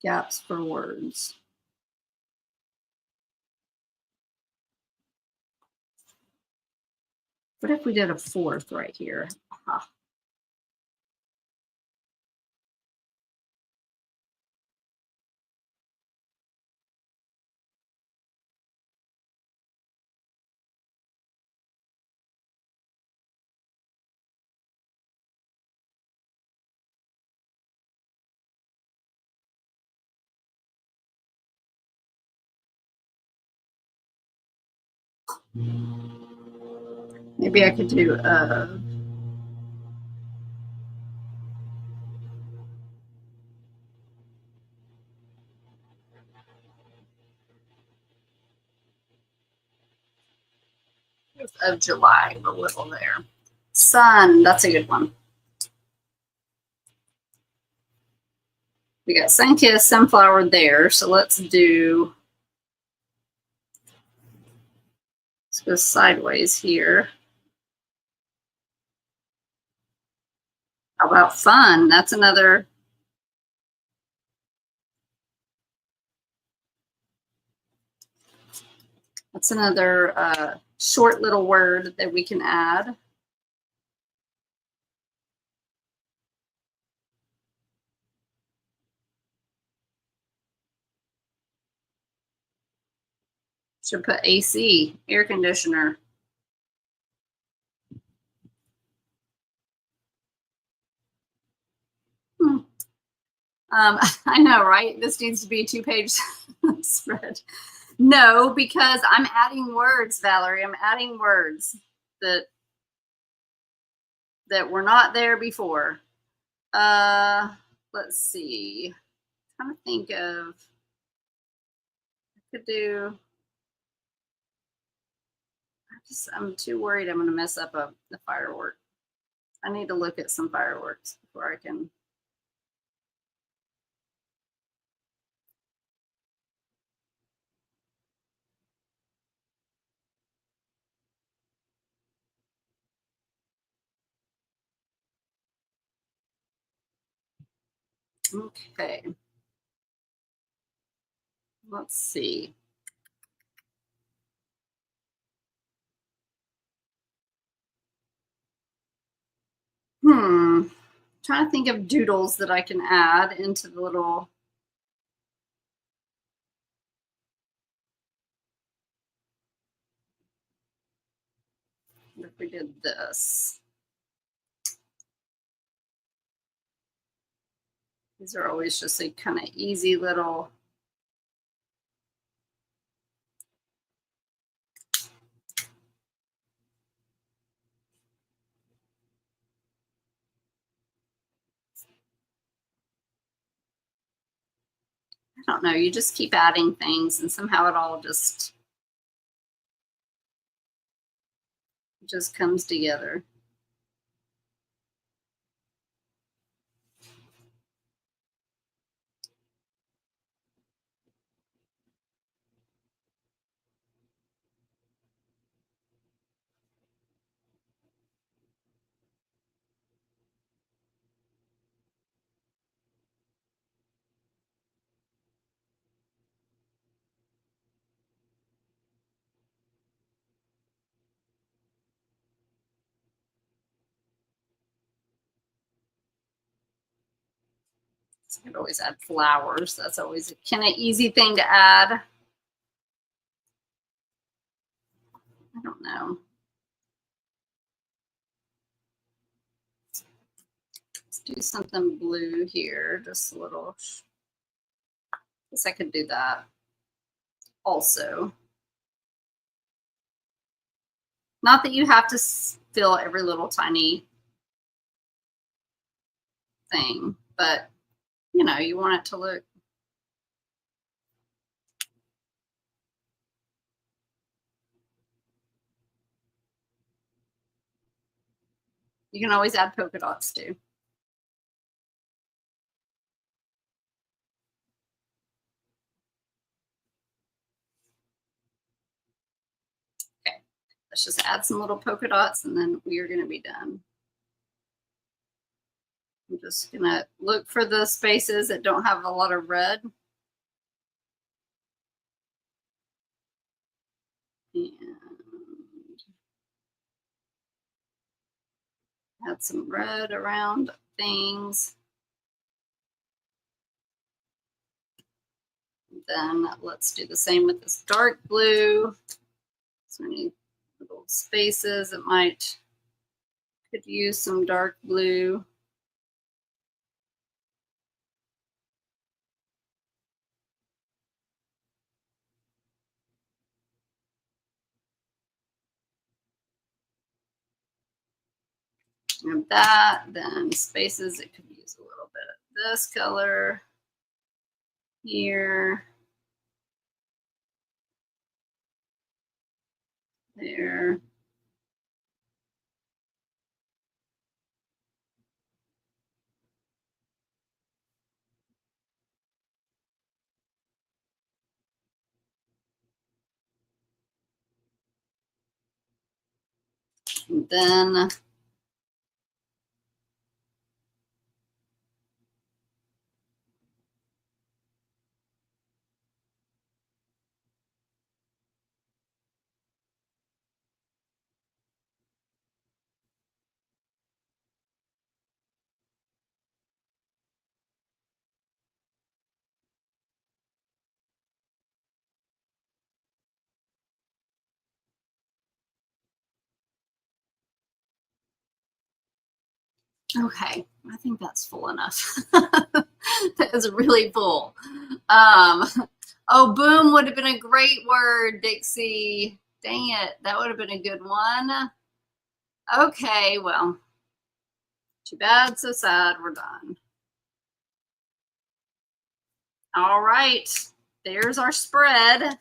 Speaker 1: gaps for words. What if we did a fourth right here? Aha. Maybe I could do of July, a little there. Sun, that's a good one. We got sun-kissed, sunflower there, so let's go sideways here. How about fun? That's another. That's another short little word that we can add. Should put AC, air conditioner. I know, right? This needs to be a 2-page spread. No, because I'm adding words, Valerie. I'm adding words that were not there before. Let's see. I'm trying to think of. I could do. I'm too worried I'm going to mess up the firework. I need to look at some fireworks before I can. Okay. Let's see. Trying to think of doodles that I can add into the little. What if we did this? These are always just a kind of easy little. I don't know, you just keep adding things and somehow it all just comes together. So I could always add flowers. That's always a kind of easy thing to add. I don't know. Let's do something blue here, just a little. I guess I could do that also. Not that you have to fill every little tiny thing, but you know, you want it to look. You can always add polka dots too. Okay, let's just add some little polka dots and then we are going to be done. I'm just going to look for the spaces that don't have a lot of red. And add some red around things. Then let's do the same with this dark blue. So many little spaces that could use some dark blue. And that, then spaces, it could use a little bit of this color here, there. And then okay, I think that's full enough. That is really full. Oh, boom would have been a great word, Dixie. Dang it, that would have been a good one. Okay, well, too bad, so sad, we're done. All right, there's our spread.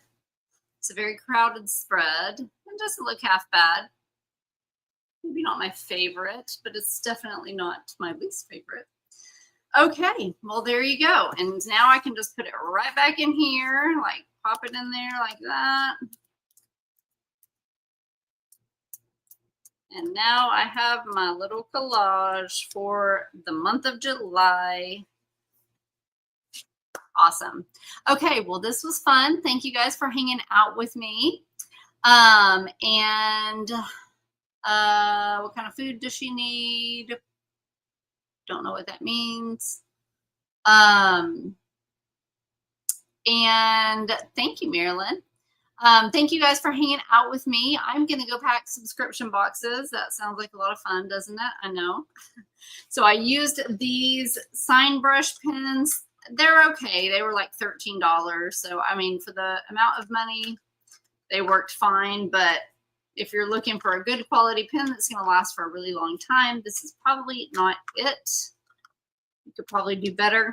Speaker 1: It's a very crowded spread. It doesn't look half bad. Maybe not my favorite, but it's definitely not my least favorite. Okay, well, there you go. And now I can just put it right back in here, like pop it in there like that. And now I have my little collage for the month of July. Awesome. Okay, well, this was fun. Thank you guys for hanging out with me. And what kind of food does she need? Don't know what that means. And thank you, Marilyn. Thank you guys for hanging out with me. I'm going to go pack subscription boxes. That sounds like a lot of fun, doesn't it? I know. So I used these sign brush pens. They're okay. They were like $13. So, I mean, for the amount of money, they worked fine. But if you're looking for a good quality pen that's going to last for a really long time, this is probably not it. You could probably do better.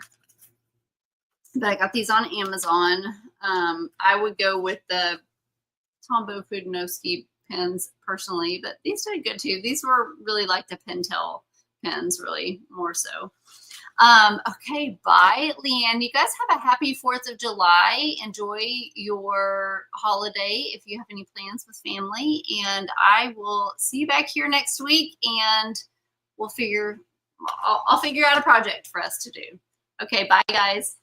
Speaker 1: but I got these on Amazon. I would go with the Tombow Fudinowski pens personally, but these did good too. These were really like the Pentel pens, really more so. Okay, bye, Leanne. You guys have a happy 4th of July. Enjoy your holiday if you have any plans with family. And I will see you back here next week, and I'll figure out a project for us to do. Okay, bye, guys.